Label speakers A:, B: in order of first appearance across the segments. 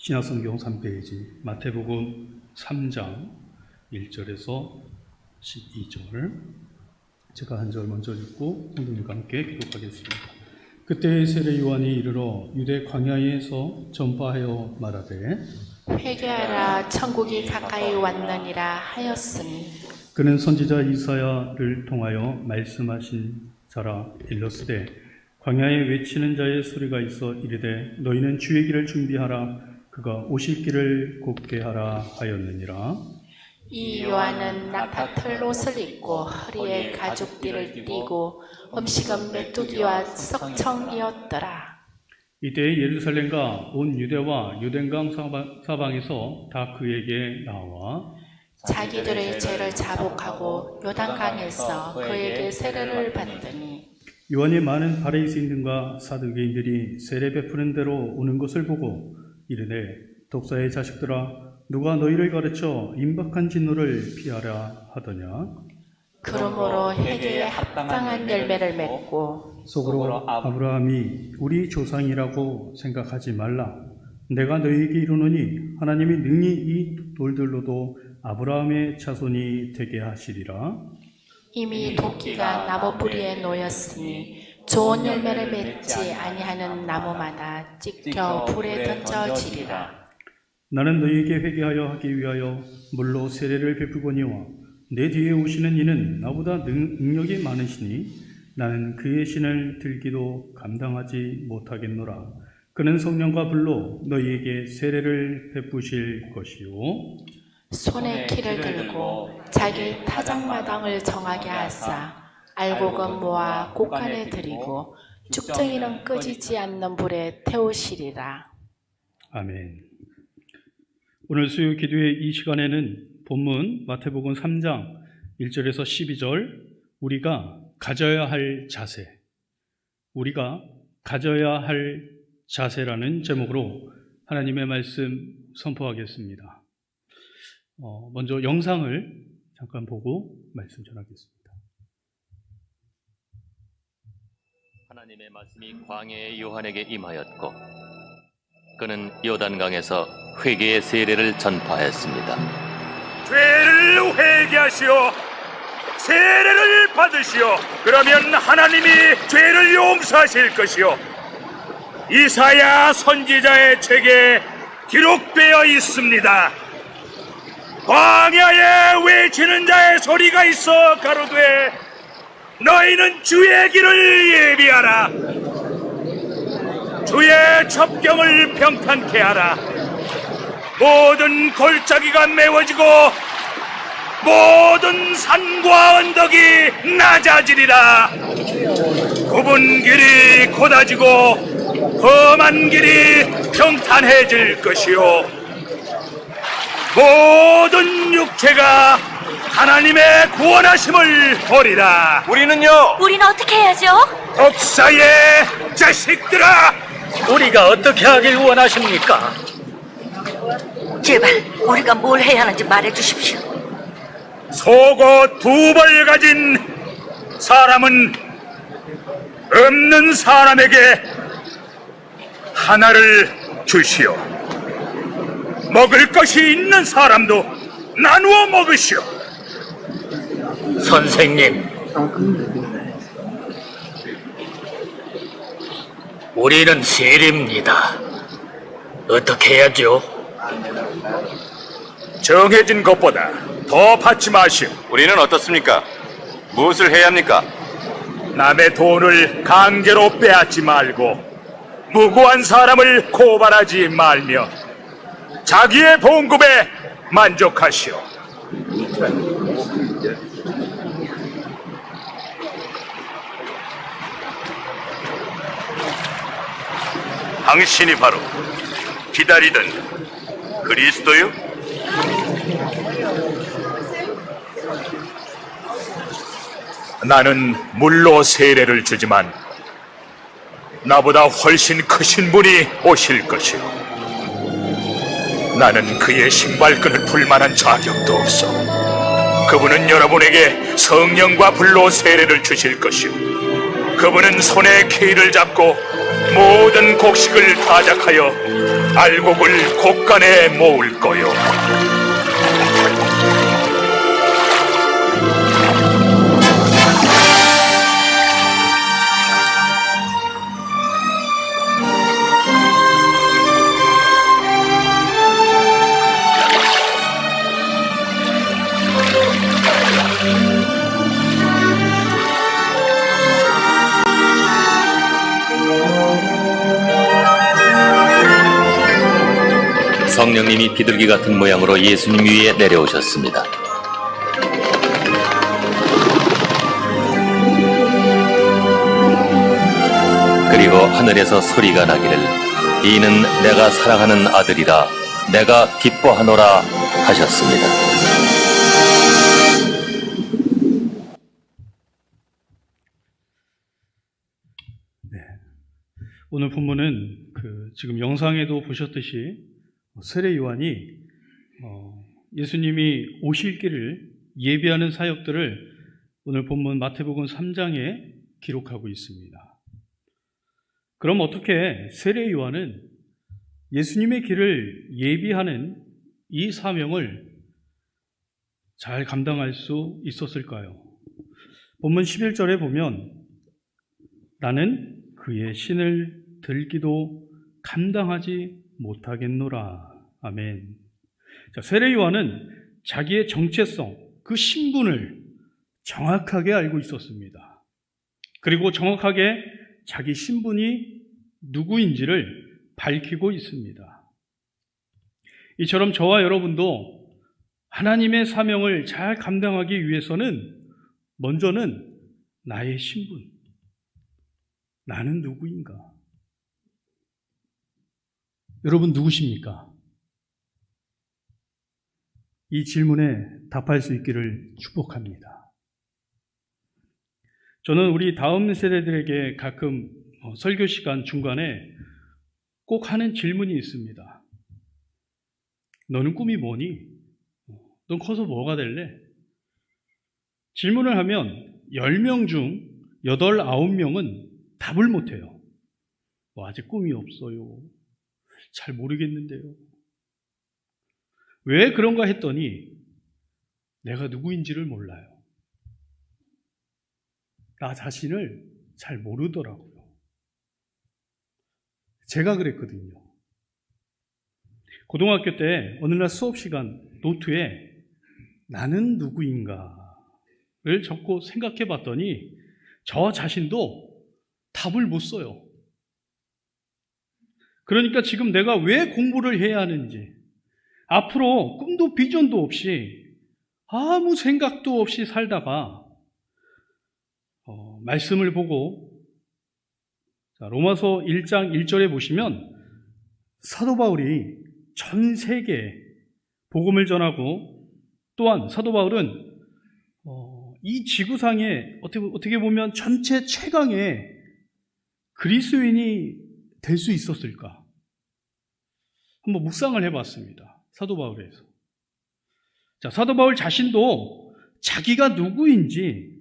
A: 신약성경 3페이지 마태복음 3장 1절에서 12절. 제가 한 절 먼저 읽고 성도님과 함께 기록하겠습니다. 그때 세례 요한이 이르러 유대 광야에서 전파하여 말하되
B: 회개하라, 천국이 가까이 왔느니라 하였으니
A: 그는 선지자 이사야를 통하여 말씀하신 자라 일렀으되 광야에 외치는 자의 소리가 있어 이르되 너희는 주의 길을 준비하라, 그가 오실 길을 곧게 하라 하였느니라.
B: 이 요한은 나팔 옷을 입고 허리에 가죽띠를 띠고 음식은 메뚜기와 석청이었더라.
A: 이때 예루살렘과 온 유대와 요단강 사방에서 다 그에게 나와
B: 자기들의 죄를 자복하고 요단강에서 그에게 세례를 받더니
A: 요한이 많은 바리새인들과 사두개인들이 세례 베푸는 대로 오는 것을 보고 이르되 독사의 자식들아, 누가 너희를 가르쳐 임박한 진노를 피하라 하더냐.
B: 그러므로 회개에 합당한 열매를 맺고
A: 속으로 아브라함이 우리 조상이라고 생각하지 말라. 내가 너희에게 이르노니 하나님이 능히 이 돌들로도 아브라함의 자손이 되게 하시리라.
B: 이미 도끼가 나무 뿌리에 놓였으니 좋은 열매를 맺지 아니하는 나무마다 찍혀 불에 던져지리라.
A: 나는 너희에게 회개하여 하기 위하여 물로 세례를 베푸거니와 내 뒤에 오시는 이는 나보다 능력이 많으시니 나는 그의 신을 들기도 감당하지 못하겠노라. 그는 성령과 불로 너희에게 세례를 베푸실 것이요
B: 손에 키를 들고 자기 타작마당을 정하게 하사 알곡은 모아 곡간에 들이고 쭉정이는 끄지지 않는 불에 태우시리라.
A: 아멘. 오늘 수요 기도의 이 시간에는 본문 마태복음 3장 1절에서 12절 우리가 가져야 할 자세라는 제목으로 하나님의 말씀 선포하겠습니다. 먼저 영상을 잠깐 보고 말씀 전하겠습니다.
C: 하나님의 말씀이 광야의 요한에게 임하였고 그는 요단강에서 회개의 세례를 전파했습니다.
D: 죄를 회개하시오, 세례를 받으시오. 그러면 하나님이 죄를 용서하실 것이오. 이사야 선지자의 책에 기록되어 있습니다. 광야에 외치는 자의 소리가 있어 가로되 너희는 주의 길을 예비하라, 주의 첩경을 평탄케 하라. 모든 골짜기가 메워지고 모든 산과 언덕이 낮아지리라. 굽은 길이 곧아지고 험한 길이 평탄해질 것이요 모든 육체가 하나님의 구원하심을 보리라.
E: 우리는 어떻게 해야죠?
D: 독사의 자식들아,
E: 우리가 어떻게 하길 원하십니까? 제발 우리가 뭘 해야 하는지 말해주십시오.
D: 속옷 2벌 가진 사람은 없는 사람에게 하나를 주시오. 먹을 것이 있는 사람도 나누어 먹으시오.
E: 선생님, 우리는 세리입니다. 어떻게 해야죠?
D: 정해진 것보다 더 받지 마시오.
F: 우리는 어떻습니까? 무엇을 해야 합니까?
D: 남의 돈을 강제로 빼앗지 말고 무고한 사람을 고발하지 말며 자기의 봉급에 만족하시오.
F: 당신이 바로 기다리던 그리스도요?
D: 나는 물로 세례를 주지만 나보다 훨씬 크신 분이 오실 것이오. 나는 그의 신발끈을 풀 만한 자격도 없어. 그분은 여러분에게 성령과 불로 세례를 주실 것이오. 그분은 손에 키를 잡고 모든 곡식을 타작하여 알곡을 곡간에 모을 거요.
C: 성령님이 비둘기 같은 모양으로 예수님 위에 내려오셨습니다. 그리고 하늘에서 소리가 나기를 이는 내가 사랑하는 아들이라 내가 기뻐하노라 하셨습니다.
A: 오늘 본문은 지금 영상에도 보셨듯이 세례 요한이 예수님이 오실 길을 예비하는 사역들을 오늘 본문 마태복음 3장에 기록하고 있습니다. 그럼 어떻게 세례 요한은 예수님의 길을 예비하는 이 사명을 잘 감당할 수 있었을까요? 본문 11절에 보면 나는 그의 신을 들기도 감당하지 못하겠노라. 아멘. 자, 세례 요한은 자기의 정체성, 그 신분을 정확하게 알고 있었습니다. 그리고 정확하게 자기 신분이 누구인지를 밝히고 있습니다. 이처럼 저와 여러분도 하나님의 사명을 잘 감당하기 위해서는 먼저는 나의 신분, 나는 누구인가? 여러분 누구십니까? 이 질문에 답할 수 있기를 축복합니다. 저는 우리 다음 세대들에게 가끔 설교 시간 중간에 꼭 하는 질문이 있습니다. 너는 꿈이 뭐니? 넌 커서 뭐가 될래? 질문을 하면 10명 중 8, 9명은 답을 못해요. 아직 꿈이 없어요. 잘 모르겠는데요. 왜 그런가 했더니 내가 누구인지를 몰라요. 나 자신을 잘 모르더라고요. 제가 그랬거든요. 고등학교 때 어느 날 수업 시간 노트에 나는 누구인가를 적고 생각해 봤더니 저 자신도 답을 못 써요. 그러니까 지금 내가 왜 공부를 해야 하는지, 앞으로 꿈도 비전도 없이 아무 생각도 없이 살다가 말씀을 보고 로마서 1장 1절에 보시면 사도 바울이 전 세계에 복음을 전하고 또한 사도 바울은 이 지구상에 어떻게 보면 전체 최강의 그리스도인이 될 수 있었을까? 한번 묵상을 해봤습니다. 사도 바울에서. 자, 사도 바울 자신도 자기가 누구인지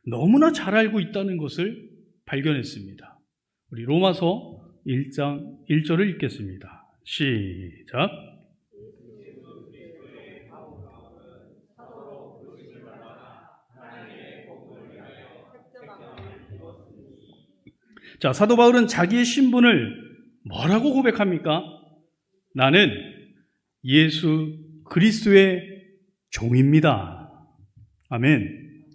A: 너무나 잘 알고 있다는 것을 발견했습니다. 우리 로마서 1장 1절을 읽겠습니다. 시작. 자, 사도 바울은 자기의 신분을 뭐라고 고백합니까? 나는 예수 그리스도의 종입니다. 아멘.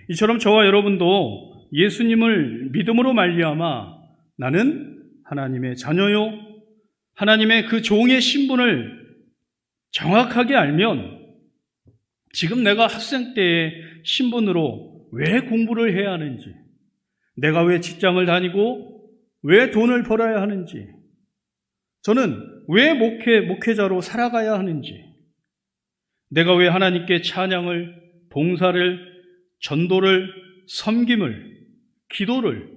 A: 이처럼 저와 여러분도 예수님을 믿음으로 말미암아 나는 하나님의 자녀요, 하나님의 그 종의 신분을 정확하게 알면 지금 내가 학생 때의 신분으로 왜 공부를 해야 하는지, 내가 왜 직장을 다니고 왜 돈을 벌어야 하는지, 저는 왜 목회자로 살아가야 하는지, 내가 왜 하나님께 찬양을, 봉사를, 전도를, 섬김을, 기도를,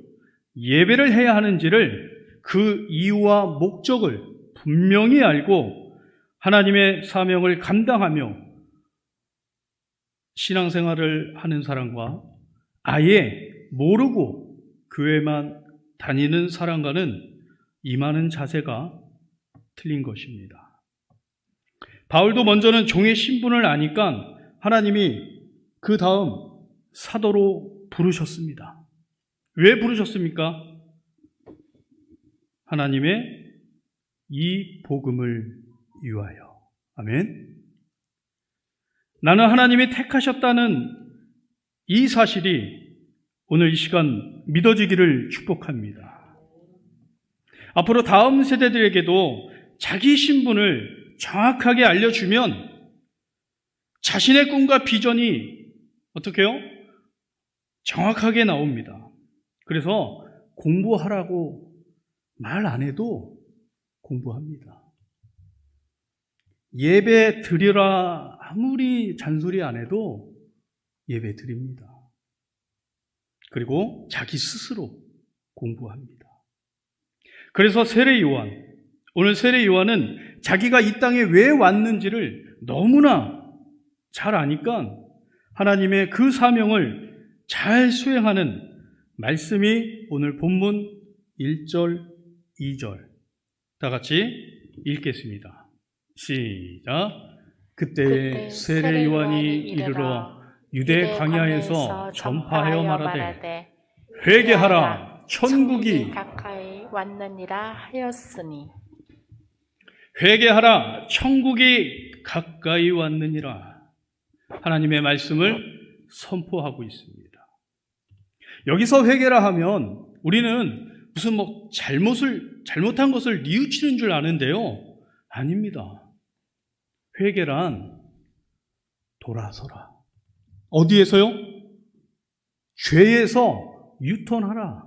A: 예배를 해야 하는지를 그 이유와 목적을 분명히 알고 하나님의 사명을 감당하며 신앙생활을 하는 사람과 아예 모르고 교회만 다니는 사람과는 임하는 자세가 틀린 것입니다. 바울도 먼저는 종의 신분을 아니까 하나님이 그 다음 사도로 부르셨습니다. 왜 부르셨습니까? 하나님의 이 복음을 위하여. 아멘. 나는 하나님이 택하셨다는 이 사실이 오늘 이 시간 믿어지기를 축복합니다. 앞으로 다음 세대들에게도 자기 신분을 정확하게 알려주면 자신의 꿈과 비전이 어떻게 해요? 정확하게 나옵니다. 그래서 공부하라고 말 안 해도 공부합니다. 예배 드리라 아무리 잔소리 안 해도 예배 드립니다. 그리고 자기 스스로 공부합니다. 그래서 세례 요한, 오늘 세례 요한은 자기가 이 땅에 왜 왔는지를 너무나 잘 아니까 하나님의 그 사명을 잘 수행하는 말씀이 오늘 본문 1절, 2절 다 같이 읽겠습니다. 시작. 그때 세례 요한이 이르러 유대 광야에서 전파하여 말하되 회개하라 천국이
B: 가까이 왔느니라 하였으니.
A: 회개하라 천국이 가까이 왔느니라. 하나님의 말씀을 선포하고 있습니다. 여기서 회개라 하면 우리는 무슨 잘못한 것을 뉘우치는 줄 아는데요. 아닙니다. 회개란 돌아서라. 어디에서요? 죄에서 유턴하라.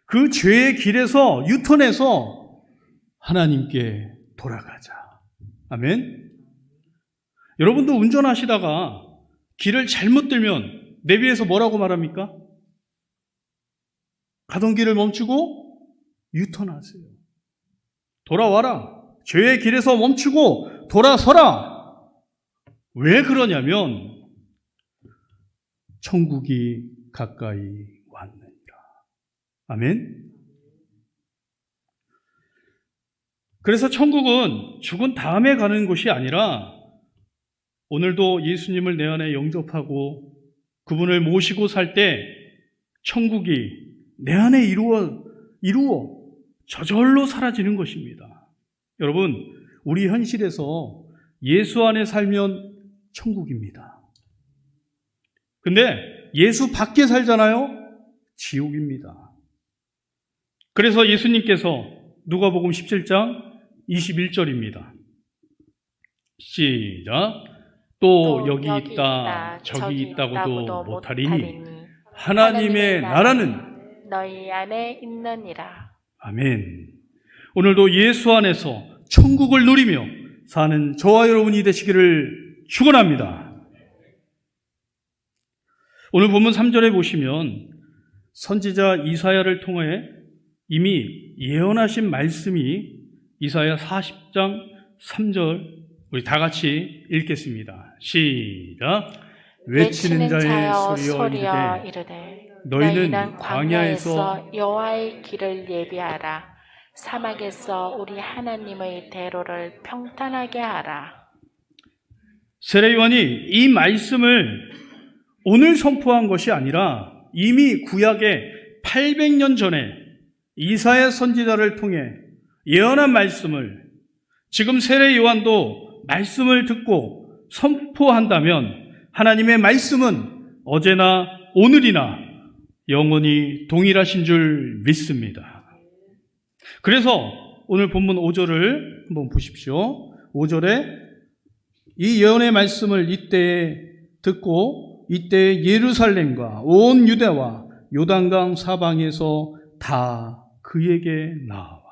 A: 그 죄의 길에서 유턴해서 하나님께 돌아가자. 아멘. 여러분도 운전하시다가 길을 잘못 들면 내비에서 뭐라고 말합니까? 가던 길을 멈추고 유턴하세요. 돌아와라. 죄의 길에서 멈추고 돌아서라. 왜 그러냐면 천국이 가까이 왔느니라. 아멘. 그래서 천국은 죽은 다음에 가는 곳이 아니라 오늘도 예수님을 내 안에 영접하고 그분을 모시고 살 때 천국이 내 안에 이루어 저절로 사라지는 것입니다. 여러분, 우리 현실에서 예수 안에 살면 천국입니다. 근데 예수 밖에 살잖아요? 지옥입니다. 그래서 예수님께서 누가복음 17장 21절입니다. 시작. 또 여기 있다 저기 있다고도 못하리니 하나님의 나라는
B: 너희 안에 있느니라.
A: 아멘. 오늘도 예수 안에서 천국을 누리며 사는 저와 여러분이 되시기를 축원합니다. 오늘 본문 3절에 보시면 선지자 이사야를 통해 이미 예언하신 말씀이 이사야 40장 3절 우리 다 같이 읽겠습니다. 시작. 외치는 자의 소리여 이르되 너희는 광야에서
B: 여호와의 길을 예비하라. 사막에서 우리 하나님의 대로를 평탄하게 하라.
A: 세례 요한이 이 말씀을 오늘 선포한 것이 아니라 이미 구약의 800년 전에 이사야 선지자를 통해 예언한 말씀을 지금 세례 요한도 말씀을 듣고 선포한다면 하나님의 말씀은 어제나 오늘이나 영원히 동일하신 줄 믿습니다. 그래서 오늘 본문 5절을 한번 보십시오. 5절에 이 예언의 말씀을 이때에 듣고 이때 예루살렘과 온 유대와 요단강 사방에서 다 그에게 나와.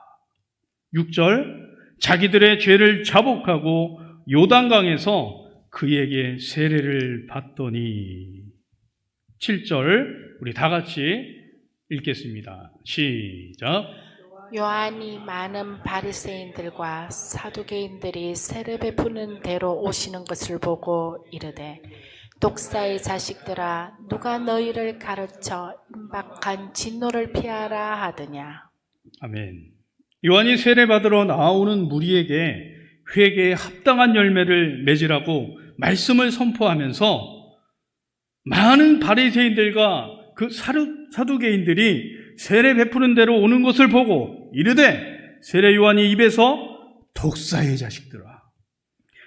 A: 6절 자기들의 죄를 자복하고 요단강에서 그에게 세례를 받더니. 7절 우리 다 같이 읽겠습니다. 시작.
B: 요한이 많은 바리새인들과 사두개인들이 세례 베푸는 데로 오시는 것을 보고 이르되 독사의 자식들아, 누가 너희를 가르쳐 임박한 진노를 피하라 하더냐.
A: 아멘. 요한이 세례받으러 나오는 무리에게 회개에 합당한 열매를 맺으라고 말씀을 선포하면서 많은 바리새인들과 그 사두개인들이 세례 베푸는 대로 오는 것을 보고 이르되 세례 요한이 입에서 독사의 자식들아.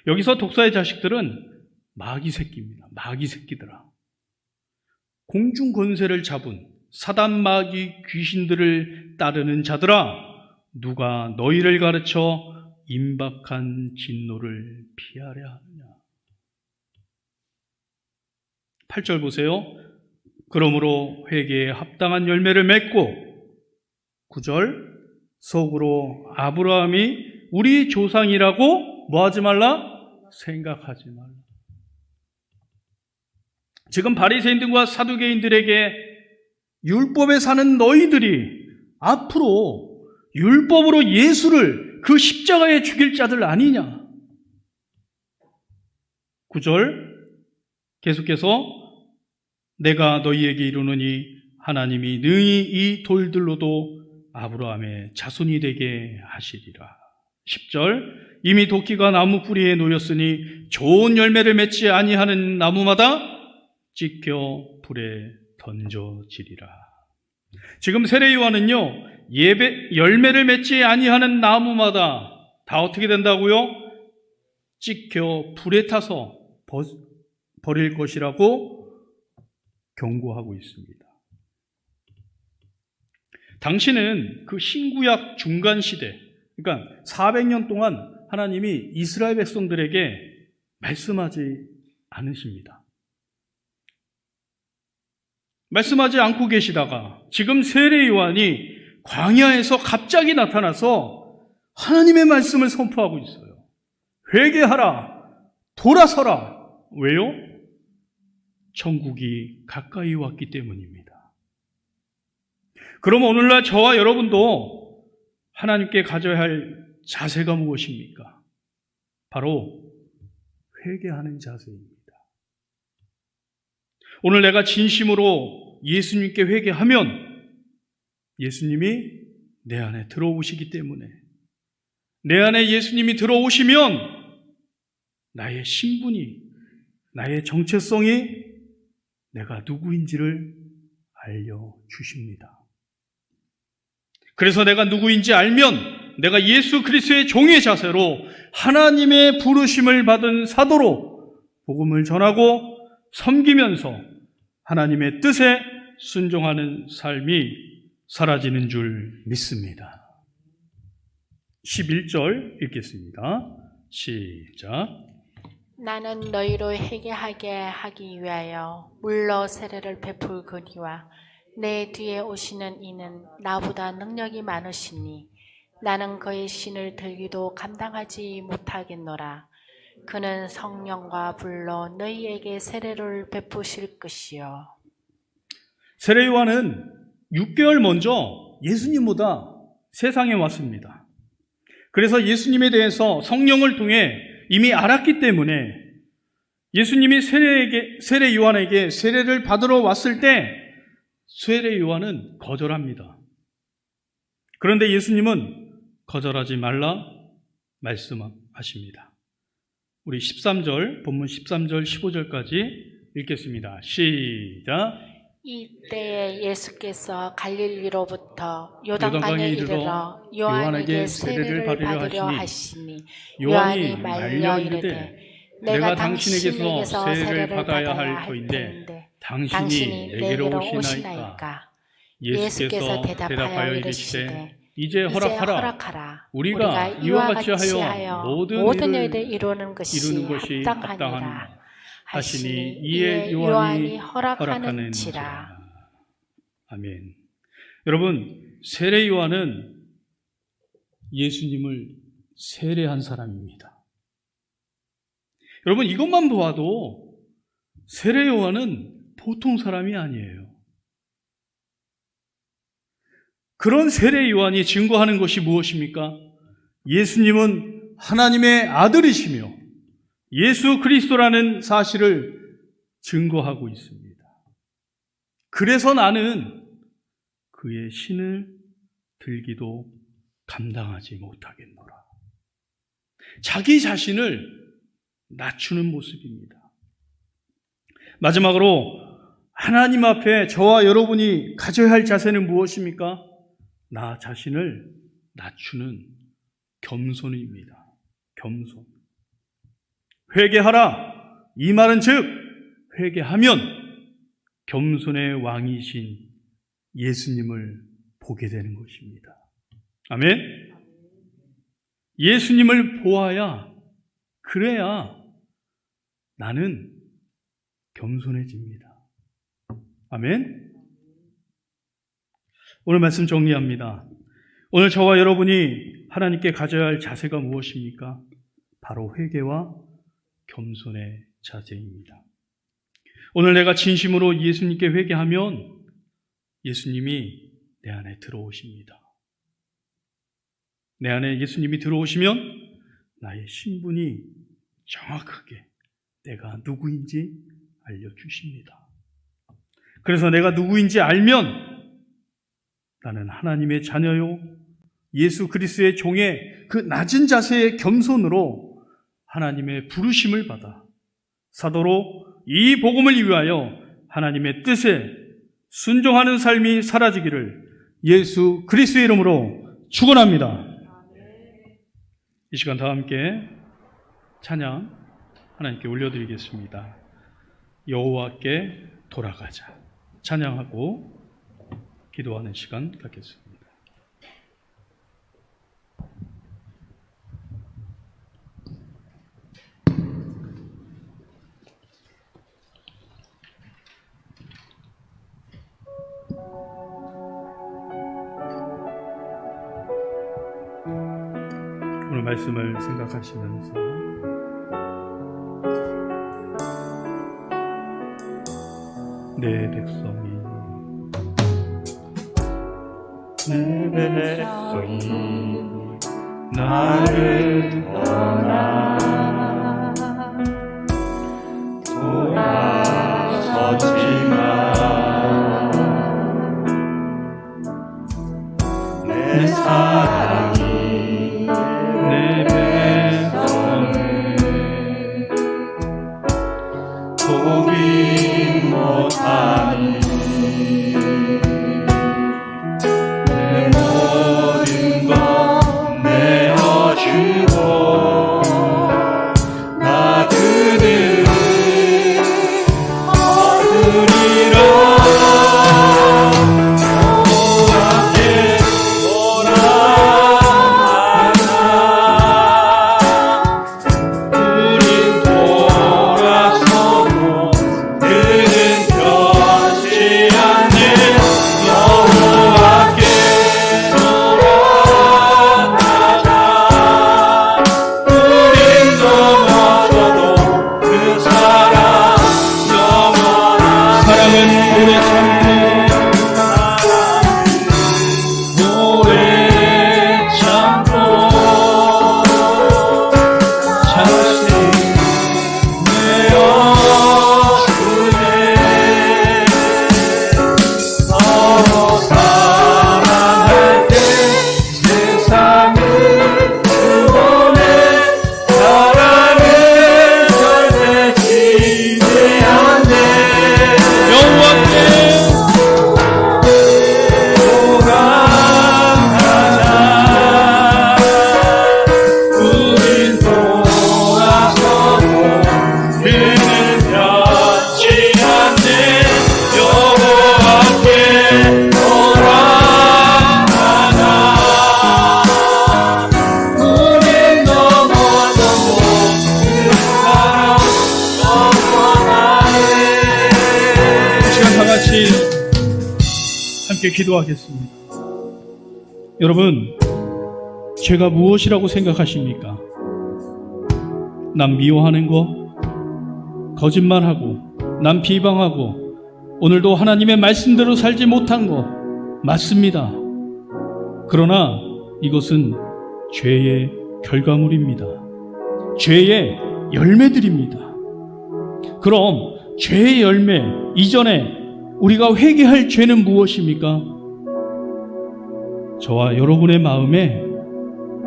A: 여기서 독사의 자식들은 마귀 새끼입니다. 마귀 새끼들아. 공중 권세를 잡은 사단 마귀 귀신들을 따르는 자들아, 누가 너희를 가르쳐 임박한 진노를 피하려 하느냐. 8절 보세요. 그러므로 회개에 합당한 열매를 맺고 9절 속으로 아브라함이 우리 조상이라고 뭐하지 말라? 생각하지 말라. 지금 바리새인들과 사두개인들에게 율법에 사는 너희들이 앞으로 율법으로 예수를 그 십자가에 죽일 자들 아니냐. 9절 계속해서 내가 너희에게 이르노니 하나님이 능히 이 돌들로도 아브라함의 자손이 되게 하시리라. 10절 이미 도끼가 나무 뿌리에 놓였으니 좋은 열매를 맺지 아니하는 나무마다 찢겨 불에 던져지리라. 지금 세례 요한은요, 열매를 맺지 아니하는 나무마다 다 어떻게 된다고요? 찢겨 불에 타서 버릴 것이라고 경고하고 있습니다. 당시는 그 신구약 중간 시대, 그러니까 400년 동안 하나님이 이스라엘 백성들에게 말씀하지 않으십니다. 말씀하지 않고 계시다가 지금 세례 요한이 광야에서 갑자기 나타나서 하나님의 말씀을 선포하고 있어요. 회개하라, 돌아서라. 왜요? 천국이 가까이 왔기 때문입니다. 그럼 오늘날 저와 여러분도 하나님께 가져야 할 자세가 무엇입니까? 바로 회개하는 자세입니다. 오늘 내가 진심으로 예수님께 회개하면 예수님이 내 안에 들어오시기 때문에, 내 안에 예수님이 들어오시면 나의 신분이, 나의 정체성이 내가 누구인지를 알려주십니다. 그래서 내가 누구인지 알면 내가 예수 그리스도의 종의 자세로 하나님의 부르심을 받은 사도로 복음을 전하고 섬기면서 하나님의 뜻에 순종하는 삶이 사라지는 줄 믿습니다. 11절 읽겠습니다. 시작.
B: 나는 너희로 회개하게 하기 위하여 물로 세례를 베풀거니와 내 뒤에 오시는 이는 나보다 능력이 많으시니 나는 그의 신을 들기도 감당하지 못하겠노라. 그는 성령과 불로 너희에게 세례를 베푸실 것이요.
A: 세례 요한은 6개월 먼저 예수님보다 세상에 왔습니다. 그래서 예수님에 대해서 성령을 통해 이미 알았기 때문에 예수님이 세례 요한에게 세례를 받으러 왔을 때 세례 요한은 거절합니다. 그런데 예수님은 거절하지 말라 말씀하십니다. 우리 13절, 본문 13절, 15절까지 읽겠습니다. 시작.
B: 이때에 예수께서 갈릴리로부터 요단강에 이르러 요한에게 세례를 받으려 하시니 요한이 말려 이르되 내가 당신에게서 세례를 받아야 할 터인데 당신이 내게로 오시나이까. 예수께서 대답하여 이르시되 이제 허락하라. 우리가 이와 같이 하여 모든 일을 이루는 것이 합당하니라 하시니 이에 요한이 허락하는지라.
A: 아멘. 여러분, 세례 요한은 예수님을 세례한 사람입니다. 여러분, 이것만 보아도 세례 요한은 보통 사람이 아니에요. 그런 세례 요한이 증거하는 것이 무엇입니까? 예수님은 하나님의 아들이시며 예수 그리스도라는 사실을 증거하고 있습니다. 그래서 나는 그의 신을 들기도 감당하지 못하겠노라. 자기 자신을 낮추는 모습입니다. 마지막으로 하나님 앞에 저와 여러분이 가져야 할 자세는 무엇입니까? 나 자신을 낮추는 겸손입니다. 겸손. 회개하라. 이 말은 즉 회개하면 겸손의 왕이신 예수님을 보게 되는 것입니다. 아멘. 예수님을 보아야, 그래야 나는 겸손해집니다. 아멘. 오늘 말씀 정리합니다. 오늘 저와 여러분이 하나님께 가져야 할 자세가 무엇입니까? 바로 회개와 겸손의 자세입니다. 오늘 내가 진심으로 예수님께 회개하면 예수님이 내 안에 들어오십니다. 내 안에 예수님이 들어오시면 나의 신분이 정확하게 내가 누구인지 알려주십니다. 그래서 내가 누구인지 알면 나는 하나님의 자녀요, 예수 그리스도의 종의 그 낮은 자세의 겸손으로 하나님의 부르심을 받아 사도로 이 복음을 위하여 하나님의 뜻에 순종하는 삶이 사라지기를 예수 그리스도의 이름으로 축원합니다. 이 시간 다 함께 찬양 하나님께 올려드리겠습니다. 여호와께 돌아가자. 찬양하고 기도하는 시간 갖겠습니다. 오늘 말씀을 생각하시면서 내 백성이 나를 떠나 돌아서지만 내 사랑이 내 백성을 포기 못하니 내 모든 것 내어주고 나그를 얻으리라. 함께 기도하겠습니다. 여러분, 죄가 무엇이라고 생각하십니까? 남 미워하는 거, 거짓말하고, 남 비방하고, 오늘도 하나님의 말씀대로 살지 못한 거 맞습니다. 그러나 이것은 죄의 결과물입니다. 죄의 열매들입니다. 그럼 죄의 열매 이전에 우리가 회개할 죄는 무엇입니까? 저와 여러분의 마음에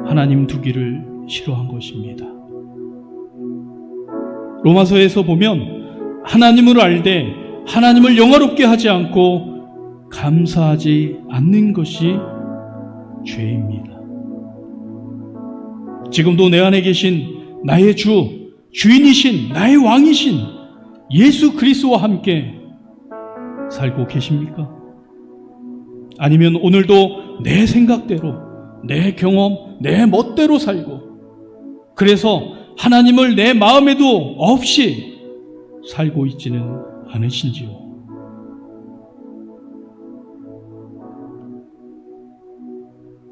A: 하나님 두기를 싫어한 것입니다. 로마서에서 보면 하나님을 알되 하나님을 영화롭게 하지 않고 감사하지 않는 것이 죄입니다. 지금도 내 안에 계신 나의 주, 주인이신 나의 왕이신 예수 그리스도와 함께 살고 계십니까? 아니면 오늘도 내 생각대로, 내 경험, 내 멋대로 살고, 그래서 하나님을 내 마음에도 없이 살고 있지는 않으신지요?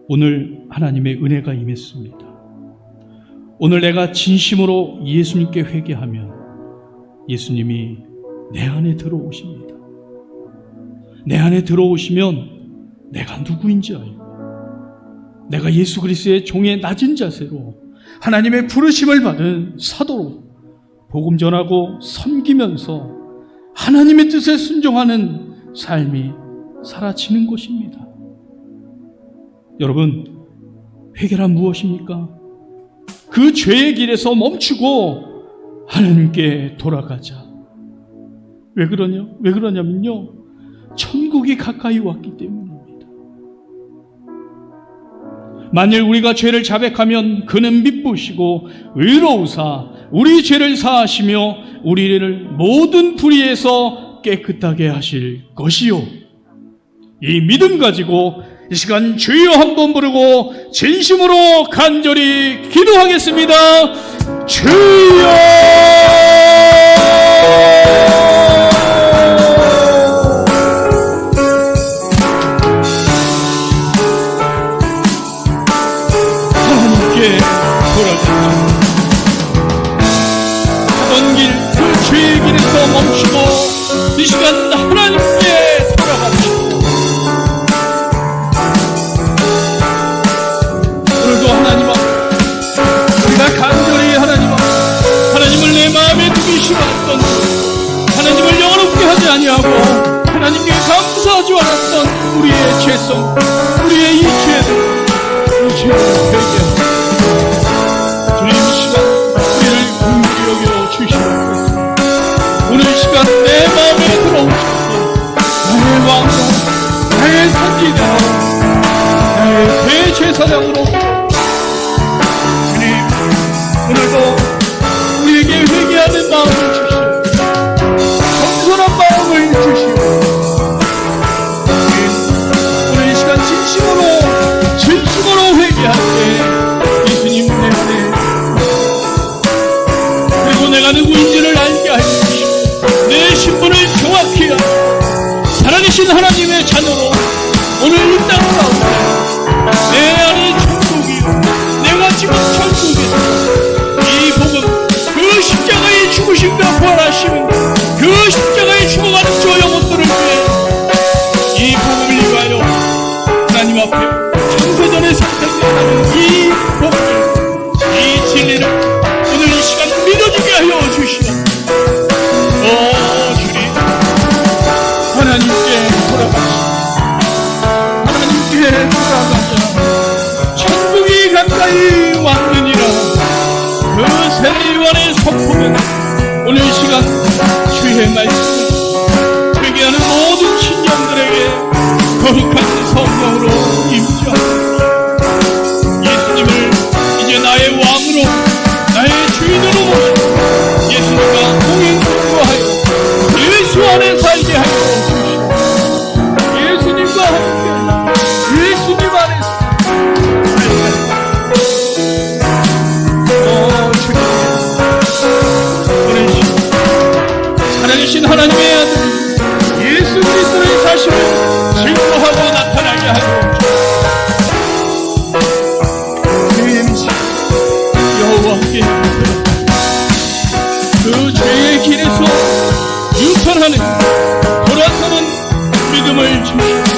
A: 오늘 하나님의 은혜가 임했습니다. 오늘 내가 진심으로 예수님께 회개하면 예수님이 내 안에 들어오십니다. 내 안에 들어오시면 내가 누구인지 알고, 내가 예수 그리스도의 종의 낮은 자세로 하나님의 부르심을 받은 사도로 복음 전하고 섬기면서 하나님의 뜻에 순종하는 삶이 사라지는 것입니다. 여러분, 회개란 무엇입니까? 그 죄의 길에서 멈추고 하나님께 돌아가자. 왜 그러냐면요, 천국이 가까이 왔기 때문입니다. 만일 우리가 죄를 자백하면 그는 미쁘시고 의로우사 우리 죄를 사하시며 우리를 모든 불의에서 깨끗하게 하실 것이요. 이 믿음 가지고 이 시간 주여 한번 부르고 진심으로 간절히 기도하겠습니다. 주여! 멈추고 이 시간 하나님께 돌아갑시다. 오늘도 하나님 앞 우리가 간절히 하나님을 내 마음에 두기 싫어했던, 하나님을 영원롭게 하지 아니하고 하나님께 감사하지 않았던 우리의 죄성, 우리의 이 죄를 회개하옵소서. 주님, 이 시간 우리를 긍휼히 여겨 주시옵소서. 오늘 시간 내 마음에 들어오셔서 나의 왕으로, 나의 선지자로, 나의 대제사장으로, 주님, 오늘도 우리에게 회개하는 마음을 주시오. 겸손한 마음을 주시오. 오늘 이 시간 진심으로 회개할 때 예수님 내 안에, 그리고 내가 누구인지를 알게 하시옵소서. 내 신분을 정확히 알고 살아계신 하나님의 자녀로 오늘 이 땅 가운데 내 안에 천국이요, 내가 지금 천국에서 이 복음, 그 십자가의 죽으심과 부활하심은 그 십자가에 죽어가는 저 영혼들을 위해 이 복음을 위하여 하나님 앞에 창세전에 선택되는 이 복음, 이 진리를 오늘 이 시간 믿어지게 하여 주시옵소서. 주님, 하나님께 돌아가자. 천국이 가까이 왔느니라. 그 세례요한의 선포는 오늘 시간 주의 말씀을 회개하는 모든 신령들에게 거룩한 성령으로 임재하옵소서. 예수님을 이제 나의 왕으로, 나의 주인으로 모시고 예수님과 동행하여 예수 안에 살게 하여 주시옵소서. 예수님과 함께 예수님 안에서 주님, 오늘 살아계신 하나님의 아들 예수 그리스도의 사실을 증거하고 나타나게 하여 주옵소서. 여호와께 그 죄의 길에서 유턴하는 돌아서는 믿음을 주시옵소서.